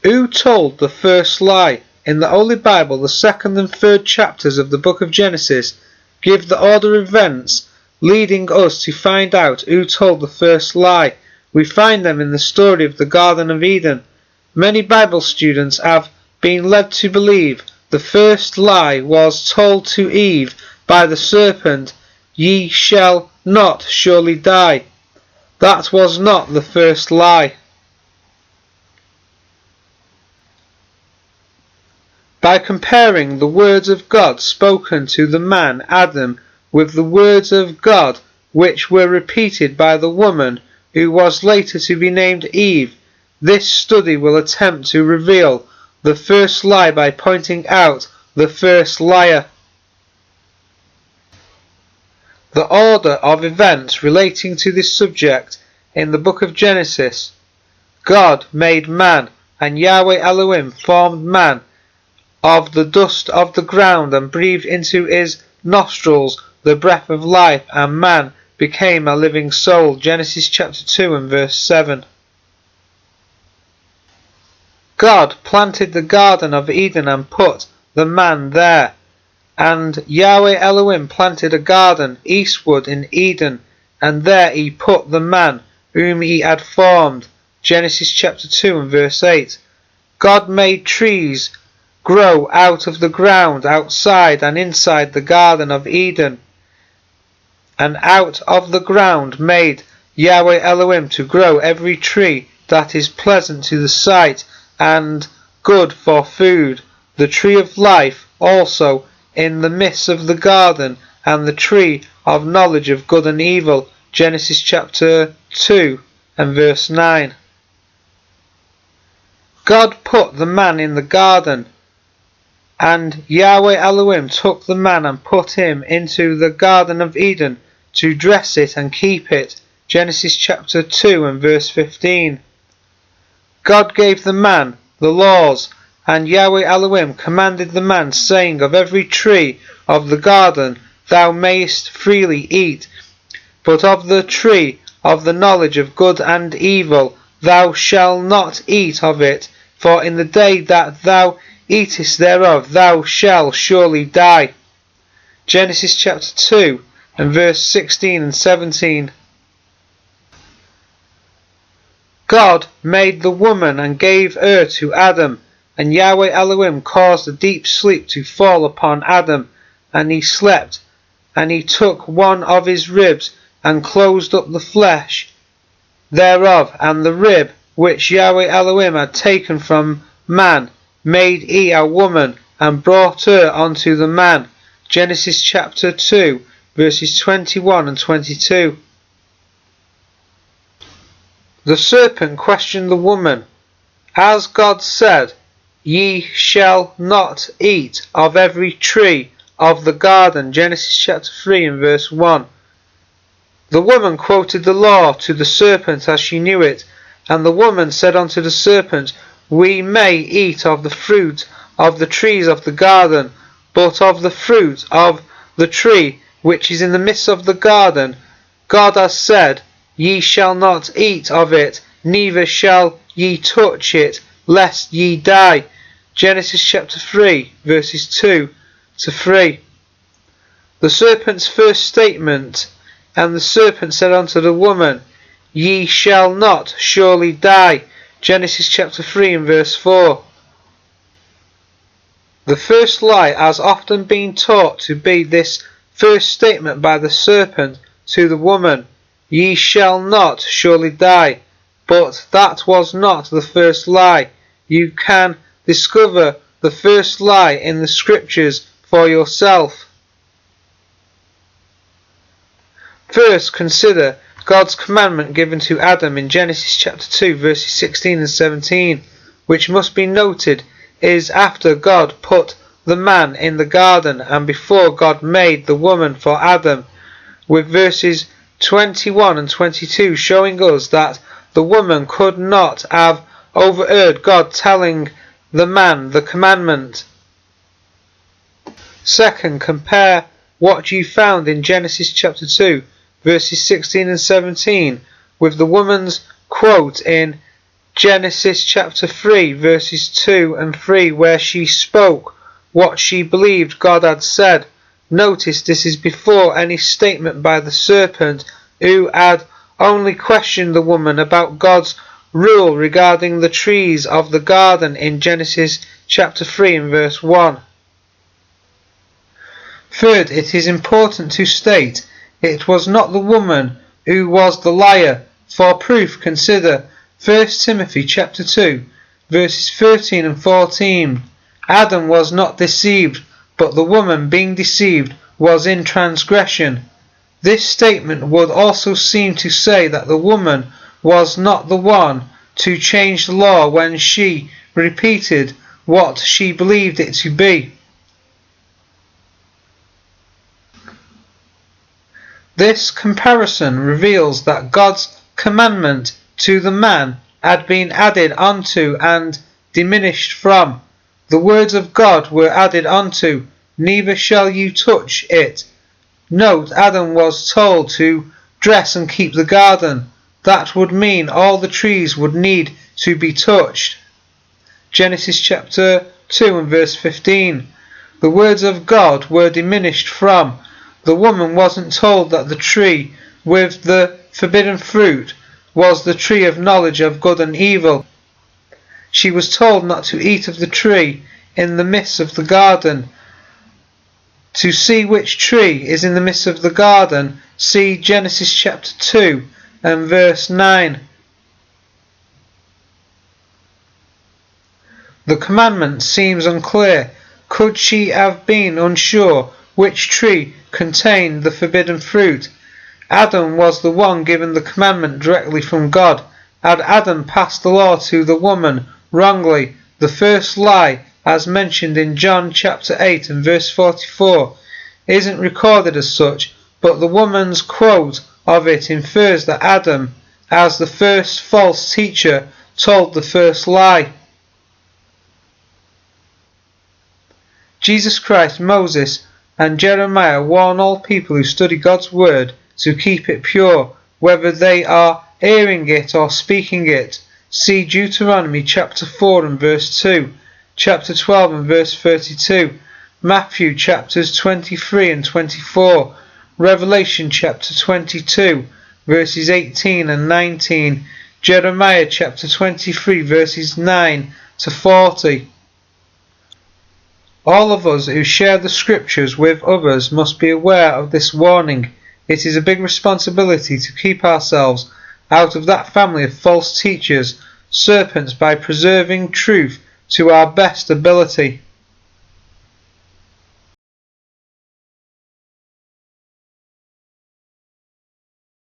Who told the first lie? In the Holy Bible, the 2nd and 3rd chapters of the book of Genesis give the order of events leading us to find out who told the first lie. We find them in the story of the Garden of Eden. Many Bible students have been led to believe the first lie was told to Eve by the serpent, "Ye shall not surely die." That was not the first lie. By comparing the words of God spoken to the man Adam with the words of God which were repeated by the woman who was later to be named Eve, this study will attempt to reveal the first lie by pointing out the first liar. The order of events relating to this subject in the book of Genesis. God made man, and Yahweh Elohim formed man of the dust of the ground and breathed into his nostrils the breath of life, and man became a living soul. Genesis chapter 2 and verse 7. God planted the Garden of Eden and put the man there. And Yahweh Elohim planted a garden eastward in Eden, and there he put the man whom he had formed. Genesis chapter 2 and verse 8. God made trees grow out of the ground outside and inside the Garden of Eden, and out of the ground made Yahweh Elohim to grow every tree that is pleasant to the sight and good for food, the tree of life also in the midst of the garden, and the tree of knowledge of good and evil. Genesis chapter 2 and verse 9. God put the man in the garden, and Yahweh Elohim took the man and put him into the Garden of Eden to dress it and keep it. Genesis chapter 2 and verse 15. God gave the man the laws, and Yahweh Elohim commanded the man, saying, "Of every tree of the garden thou mayest freely eat, but of the tree of the knowledge of good and evil thou shalt not eat of it, for in the day that thou eatest thereof thou shalt surely die." Genesis chapter 2 and verse 16 and 17. God made the woman and gave her to Adam, and Yahweh Elohim caused a deep sleep to fall upon Adam, and he slept, and he took one of his ribs and closed up the flesh thereof, and the rib which Yahweh Elohim had taken from man made he a woman, and brought her unto the man. Genesis chapter 2 verses 21 and 22. The serpent questioned the woman, "As God said, ye shall not eat of every tree of the garden." Genesis chapter 3 and verse 1. The woman quoted the law to the serpent as she knew it, and the woman said unto the serpent, "We may eat of the fruit of the trees of the garden, but of the fruit of the tree which is in the midst of the garden, God has said, Ye shall not eat of it, neither shall ye touch it, lest ye die." Genesis chapter 3 verses 2 to 3. The serpent's first statement, "And the serpent said unto the woman, Ye shall not surely die." Genesis chapter 3 and verse 4. The first lie has often been taught to be this first statement by the serpent to the woman, "Ye shall not surely die." But that was not the first lie. You can discover the first lie in the scriptures for yourself. First, consider God's commandment given to Adam in Genesis chapter 2 verses 16 and 17, which must be noted is after God put the man in the garden and before God made the woman for Adam, with verses 21 and 22 showing us that the woman could not have overheard God telling the man the commandment. Second, compare what you found in Genesis chapter 2 verses 16 and 17 with the woman's quote in Genesis chapter 3 verses 2 and 3, where she spoke what she believed God had said. Notice this is before any statement by the serpent, who had only questioned the woman about God's rule regarding the trees of the garden in Genesis chapter 3 and verse 1. Third, it is important to state it was not the woman who was the liar. For proof, consider 1 Timothy chapter 2 verses 13 and 14. Adam was not deceived, but the woman being deceived was in transgression. This statement would also seem to say that the woman was not the one to change the law when she repeated what she believed it to be. This comparison reveals that God's commandment to the man had been added onto and diminished from. The words of God were added onto, neither shall you touch it. Note, Adam was told to dress and keep the garden. That would mean all the trees would need to be touched. Genesis chapter 2 and verse 15. The words of God were diminished from. The woman wasn't told that the tree with the forbidden fruit was the tree of knowledge of good and evil. She was told not to eat of the tree in the midst of the garden. To see which tree is in the midst of the garden, see Genesis chapter 2 and verse 9. The commandment seems unclear. Could she have been unsure which tree contained the forbidden fruit? Adam was the one given the commandment directly from God. Had Adam passed the law to the woman wrongly? The first lie, as mentioned in John chapter 8 and verse 44, isn't recorded as such, but the woman's quote of it infers that Adam, as the first false teacher, told the first lie. Jesus Christ, Moses, and Jeremiah warn all people who study God's word to keep it pure, whether they are hearing it or speaking it. See Deuteronomy chapter 4 and verse 2, chapter 12 and verse 32, Matthew chapters 23 and 24, Revelation chapter 22 verses 18 and 19, Jeremiah chapter 23 verses 9 to 40. All of us who share the scriptures with others must be aware of this warning. It is a big responsibility to keep ourselves out of that family of false teachers, serpents, by preserving truth to our best ability.